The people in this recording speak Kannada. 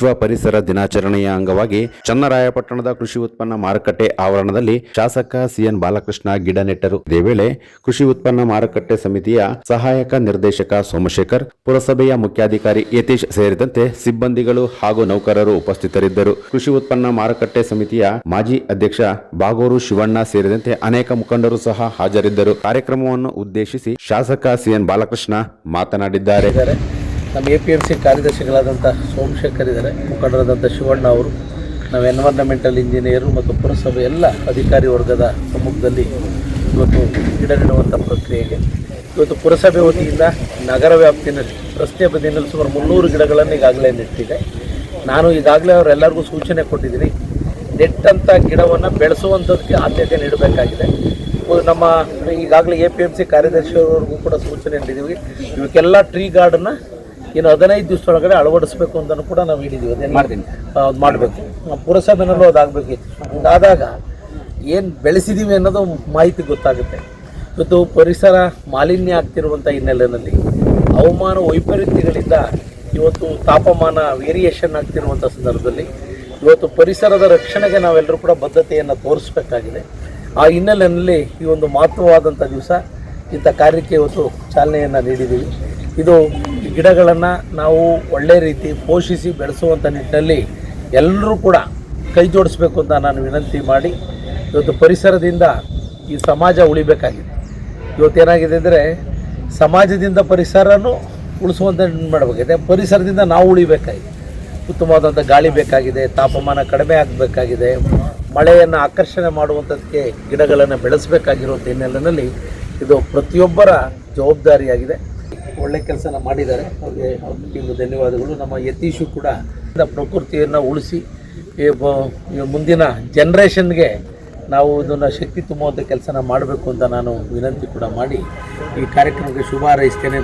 ವಿಶ್ವ ಪರಿಸರ ದಿನಾಚರಣೆಯ ಅಂಗವಾಗಿ ಚನ್ನರಾಯಪಟ್ಟಣದ ಕೃಷಿ ಉತ್ಪನ್ನ ಮಾರುಕಟ್ಟೆ ಆವರಣದಲ್ಲಿ ಶಾಸಕ ಸಿಎನ್ ಬಾಲಕೃಷ್ಣ ಗಿಡ ನೆಟ್ಟರು. ಇದೇ ವೇಳೆ ಕೃಷಿ ಉತ್ಪನ್ನ ಮಾರುಕಟ್ಟೆ ಸಮಿತಿಯ ಸಹಾಯಕ ನಿರ್ದೇಶಕ ಸೋಮಶೇಖರ್, ಪುರಸಭೆಯ ಮುಖ್ಯಾಧಿಕಾರಿ ಯತೀಶ್ ಸೇರಿದಂತೆ ಸಿಬ್ಬಂದಿಗಳು ಹಾಗೂ ನೌಕರರು ಉಪಸ್ಥಿತರಿದ್ದರು. ಕೃಷಿ ಉತ್ಪನ್ನ ಮಾರುಕಟ್ಟೆ ಸಮಿತಿಯ ಮಾಜಿ ಅಧ್ಯಕ್ಷ ಬಾಗೂರು ಶಿವಣ್ಣ ಸೇರಿದಂತೆ ಅನೇಕ ಮುಖಂಡರು ಸಹ ಹಾಜರಿದ್ದರು. ಕಾರ್ಯಕ್ರಮವನ್ನು ಉದ್ದೇಶಿಸಿ ಶಾಸಕ ಸಿಎನ್ ಬಾಲಕೃಷ್ಣ ಮಾತನಾಡಿದ್ದಾರೆ. ನಮ್ಮ APMC ಕಾರ್ಯದರ್ಶಿಗಳಾದಂಥ ಸೋಮಶೇಖರ್ ಇದ್ದಾರೆ, ಮುಖಂಡರಾದಂಥ ಶಿವಣ್ಣ ಅವರು, ನಾವು ಎನ್ವೈರನ್ಮೆಂಟಲ್ ಇಂಜಿನಿಯರು ಮತ್ತು ಪುರಸಭೆ ಎಲ್ಲ ಅಧಿಕಾರಿ ವರ್ಗದ ಸಮ್ಮುಖದಲ್ಲಿ ಇವತ್ತು ಗಿಡ ನೆಡುವಂಥ ಪ್ರಕ್ರಿಯೆಗೆ ಇವತ್ತು ಪುರಸಭೆ ವತಿಯಿಂದ ನಗರ ವ್ಯಾಪ್ತಿಯಲ್ಲಿ ರಸ್ತೆ ಬದಿಯಲ್ಲಿ ಸುಮಾರು 300 ಗಿಡಗಳನ್ನು ಈಗಾಗಲೇ ನೆಟ್ಟಿದೆ. ನಾನು ಈಗಾಗಲೇ ಅವರೆಲ್ಲರಿಗೂ ಸೂಚನೆ ಕೊಟ್ಟಿದ್ದೀನಿ, ನೆಟ್ಟಂಥ ಗಿಡವನ್ನು ಬೆಳೆಸುವಂಥದ್ದಕ್ಕೆ ಆದ್ಯತೆ ನೀಡಬೇಕಾಗಿದೆ. ನಮ್ಮ ಈಗಾಗಲೇ APMC ಕಾರ್ಯದರ್ಶಿಯವರಿಗೂ ಕೂಡ ಸೂಚನೆ ನೀಡಿದ್ದೀವಿ. ಇವಕ್ಕೆಲ್ಲ ಟ್ರೀ ಗಾರ್ಡನ್ನ ಇನ್ನು 15 ದಿವಸದೊಳಗಡೆ ಅಳವಡಿಸಬೇಕು ಅಂತಲೂ ಕೂಡ ನಾವು ಹೇಳಿದ್ದೀವಿ. ಅದೇನು ಮಾಡಬೇಕು, ಪುರಸಭೆನಲ್ಲೂ ಅದಾಗಬೇಕಿತ್ತು. ಹಂಗಾದಾಗ ಏನು ಬೆಳೆಸಿದ್ದೀವಿ ಅನ್ನೋದು ಮಾಹಿತಿ ಗೊತ್ತಾಗುತ್ತೆ. ಇವತ್ತು ಪರಿಸರ ಮಾಲಿನ್ಯ ಆಗ್ತಿರುವಂಥ ಹಿನ್ನೆಲೆಯಲ್ಲಿ ಹವಾಮಾನ ವೈಪರೀತ್ಯಗಳಿಂದ ಇವತ್ತು ತಾಪಮಾನ ವೇರಿಯೇಷನ್ ಆಗ್ತಿರುವಂಥ ಸಂದರ್ಭದಲ್ಲಿ ಇವತ್ತು ಪರಿಸರದ ರಕ್ಷಣೆಗೆ ನಾವೆಲ್ಲರೂ ಕೂಡ ಬದ್ಧತೆಯನ್ನು ತೋರಿಸಬೇಕಾಗಿದೆ. ಆ ಹಿನ್ನೆಲೆಯಲ್ಲಿ ಈ ಒಂದು ಮಹತ್ವವಾದಂಥ ದಿವಸ ಇಂಥ ಕಾರ್ಯಕ್ಕೆ ಇವತ್ತು ಚಾಲನೆಯನ್ನು ನೀಡಿದ್ದೀವಿ. ಇದು ಗಿಡಗಳನ್ನು ನಾವು ಒಳ್ಳೆಯ ರೀತಿ ಪೋಷಿಸಿ ಬೆಳೆಸುವಂಥ ನಿಟ್ಟಿನಲ್ಲಿ ಎಲ್ಲರೂ ಕೂಡ ಕೈ ಜೋಡಿಸ್ಬೇಕು ಅಂತ ನಾನು ವಿನಂತಿ ಮಾಡಿ, ಇವತ್ತು ಪರಿಸರದಿಂದ ಈ ಸಮಾಜ ಉಳಿಬೇಕಾಗಿದೆ. ಇವತ್ತೇನಾಗಿದೆ ಅಂದರೆ ಸಮಾಜದಿಂದ ಪರಿಸರನೂ ಉಳಿಸುವಂಥ ಮಾಡಬೇಕಾಗಿದೆ, ಪರಿಸರದಿಂದ ನಾವು ಉಳಿಬೇಕಾಗಿದೆ. ಉತ್ತಮವಾದಂಥ ಗಾಳಿ ಬೇಕಾಗಿದೆ, ತಾಪಮಾನ ಕಡಿಮೆ ಆಗಬೇಕಾಗಿದೆ, ಮಳೆಯನ್ನು ಆಕರ್ಷಣೆ ಮಾಡುವಂಥದ್ದಕ್ಕೆ ಗಿಡಗಳನ್ನು ಬೆಳೆಸಬೇಕಾಗಿರುವಂಥ ಹಿನ್ನೆಲೆಯಲ್ಲಿ ಇದು ಪ್ರತಿಯೊಬ್ಬರ ಜವಾಬ್ದಾರಿಯಾಗಿದೆ. ಒಳ್ಳೆ ಕೆಲಸನ ಮಾಡಿದ್ದಾರೆ, ಅವ್ರಿಗೆ ಟೀಮ್ಗೆ ಧನ್ಯವಾದಗಳು. ನಮ್ಮ ಯತೀಶು ಕೂಡ ಪ್ರಕೃತಿಯನ್ನು ಉಳಿಸಿ ಮುಂದಿನ ಜನ್ರೇಷನ್ಗೆ ನಾವು ಇದನ್ನು ಶಕ್ತಿ ತುಂಬುವಂಥ ಕೆಲಸನ ಮಾಡಬೇಕು ಅಂತ ನಾನು ವಿನಂತಿ ಕೂಡ ಮಾಡಿ ಈ ಕಾರ್ಯಕ್ರಮಕ್ಕೆ ಶುಭ ಹಾರೈಸ್ತೇನೆ.